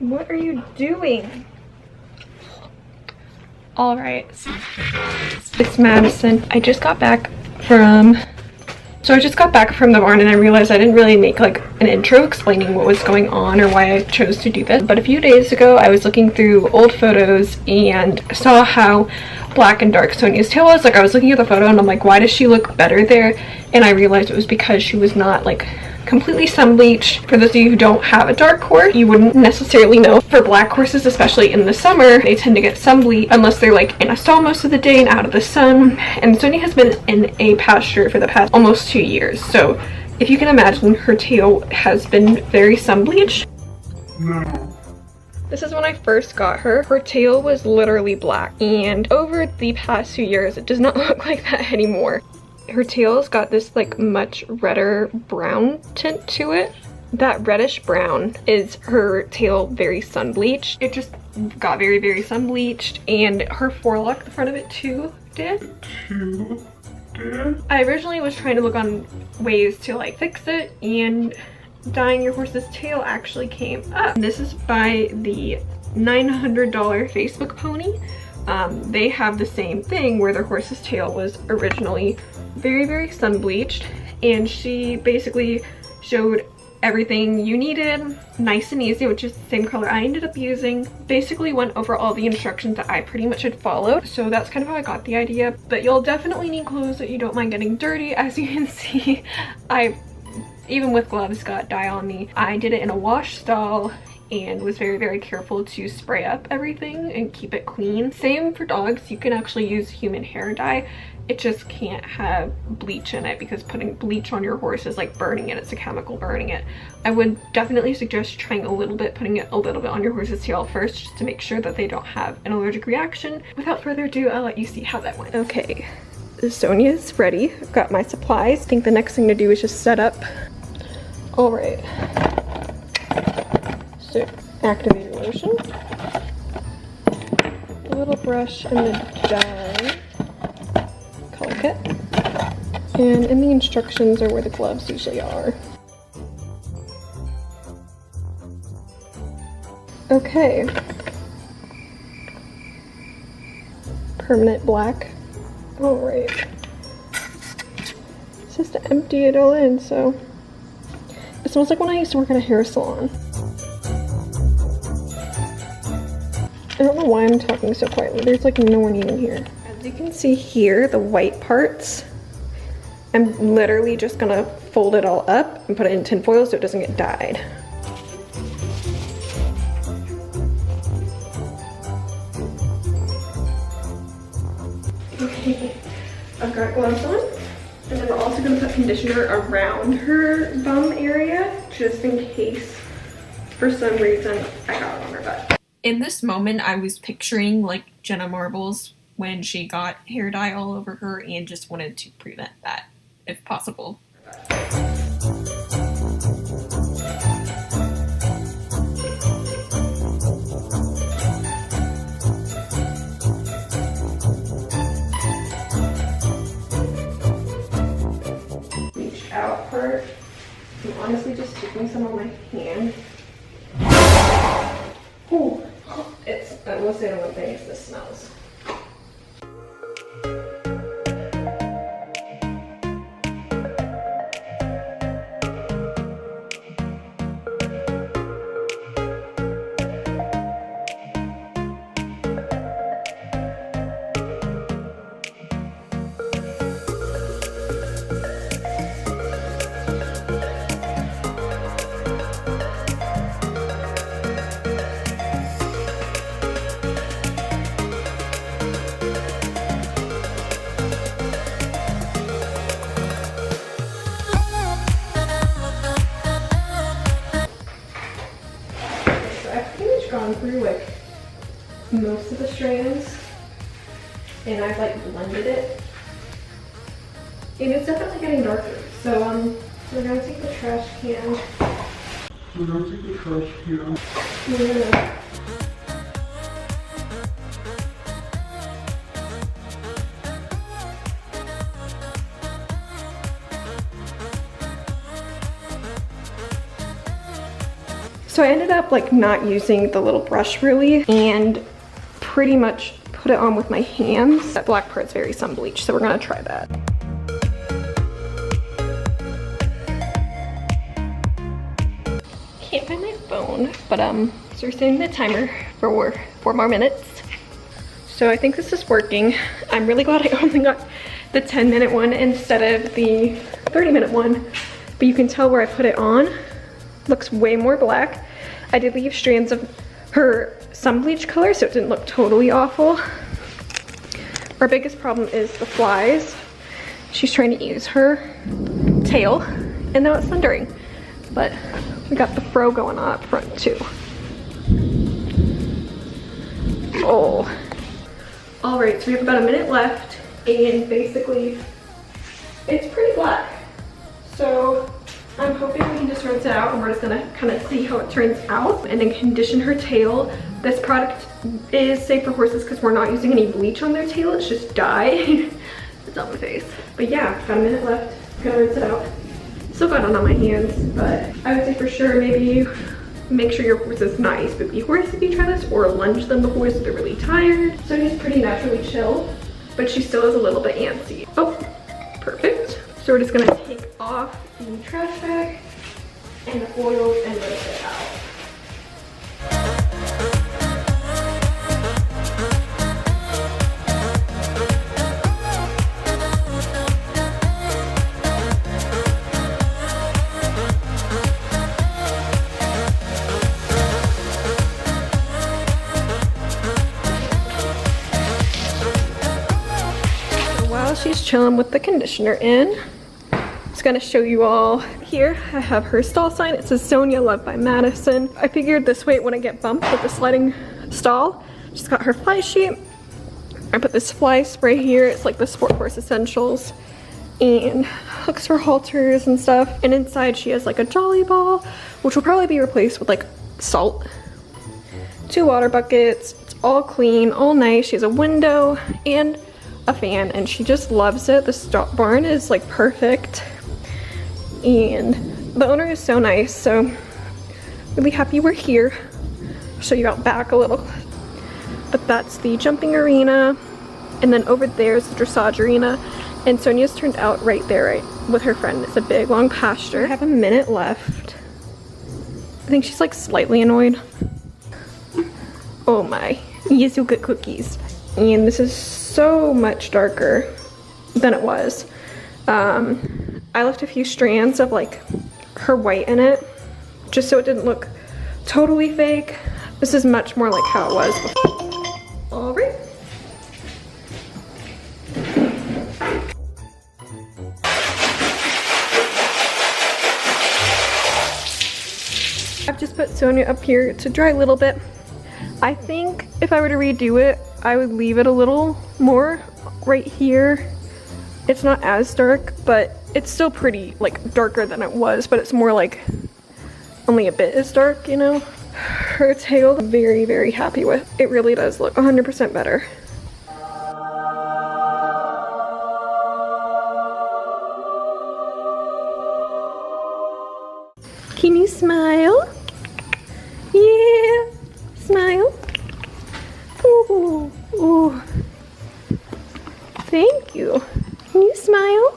What are you doing? All right, it's Madison. I just got back from the barn and I realized I didn't really make like an intro explaining what was going on or why I chose to do this. But a few days ago, I was looking through old photos and saw how black and dark Sonja's tail was. Like, I was looking at the photo and I'm like, why does she look better there? And I realized it was because she was not like completely sun bleached. For those of you who don't have a dark horse, you wouldn't necessarily know. For black horses, especially in the summer, they tend to get sun bleached unless they're like in a stall most of the day and out of the sun. And Sonja has been in a pasture for the past almost 2 years. So if you can imagine, her tail has been very sun bleached. This is when I first got her. Her tail was literally black, and over the past few years, it does not look like that anymore. Her tail's got this like much redder brown tint to it. That reddish brown is her tail very sun bleached. It just got very, very sun bleached, and her forelock, the front of it too, did. I originally was trying to look on ways to like fix it, and dyeing your horse's tail actually came up. This is by the $900 Facebook pony. They have the same thing where their horse's tail was originally very, very sun bleached, and she basically showed everything you needed, nice and easy, which is the same color I ended up using. Basically went over all the instructions that I pretty much had followed, so that's kind of how I got the idea. But you'll definitely need clothes that you don't mind getting dirty. As you can see, I, even with gloves, got dye on me. I did it in a wash stall and was very, very careful to spray up everything and keep it clean. Same for dogs. You can actually use human hair dye. It just can't have bleach in it, because putting bleach on your horse is like burning it. It's a chemical burning it. I would definitely suggest trying a little bit, putting it a little bit on your horse's tail first, just to make sure that they don't have an allergic reaction. Without further ado, I'll let you see how that went. Okay, Sonja's ready. I've got my supplies. I think the next thing to do is just set up. All right. So, activated lotion, a little brush, and the dye, color kit, and in the instructions are where the gloves usually are. Okay. Permanent black. All right. It's just to empty it all in, so it smells like when I used to work at a hair salon. I don't know why I'm talking so quietly. There's like no one even here. As you can see here, the white parts, I'm literally just gonna fold it all up and put it in tin foil so it doesn't get dyed. Okay, I've got gloves on, and then we're also gonna put conditioner around her bum area, just in case for some reason I got it on her butt. In this moment, I was picturing like Jenna Marbles when she got hair dye all over her, and just wanted to prevent that if possible. Reach out part. I'm honestly just taking some on my hand. Ooh. I will say the one thing is this smells. Gone through like most of the strands, and I've like blended it, and it's definitely getting darker. So we're gonna take the trash can. We're gonna So I ended up like not using the little brush really and pretty much put it on with my hands. That black part's very sun bleached, so we're gonna try that. Can't find my phone, but so we're setting the timer for 4 more minutes. So I think this is working. I'm really glad I only got the 10-minute one instead of the 30-minute one, but you can tell where I put it on. Looks way more black. I did leave strands of her sun bleach color, so it didn't look totally awful. Our biggest problem is the flies. She's trying to use her tail, and now it's thundering. But we got the fro going on up front too. Oh. All right, so we have about a minute left, and basically it's pretty black. So I'm hoping we can just rinse it out, and we're just gonna kind of see how it turns out and then condition her tail. This product is safe for horses because we're not using any bleach on their tail, it's just dye. It's on my face. But yeah, got a minute left, gonna rinse it out. Still got it on my hands, but I would say for sure maybe make sure your horse is not a spooky horse if you try this, or lunge them before so they're really tired. So he's pretty naturally chill, but she still is a little bit antsy. Oh, perfect. So we're just gonna take off the trash bag and the oils and rinse it out. She's chilling with the conditioner in. Just gonna show you all here. I have her stall sign. It says Sonja, loved by Madison. I figured this way it wouldn't get bumped with the sliding stall. She's got her fly sheet. I put this fly spray here. It's like the Sport Horse Essentials, and hooks for halters and stuff. And inside she has like a jolly ball, which will probably be replaced with like salt. 2 water buckets. It's all clean, all nice. She has a window and a fan, and she just loves it. The barn is like perfect, and the owner is so nice, so really happy we're here. I'll show you out back a little, but that's the jumping arena, and then over there is the dressage arena, and Sonja's turned out right there, right with her friend. It's a big long pasture. I have a minute left. I think she's like slightly annoyed. Oh my, you so good cookies. And this is so much darker than it was. I left a few strands of like her white in it, just so it didn't look totally fake. This is much more like how it was before. All right. I've just put Sonja up here to dry a little bit. I think if I were to redo it, I would leave it a little more right here. It's not as dark, but it's still pretty like darker than it was, but it's more like only a bit as dark, you know? Her tail, I'm very, very happy with. It really does look 100% better. Can you smile? Yeah, smile. Ooh, ooh. Thank you. Can you smile?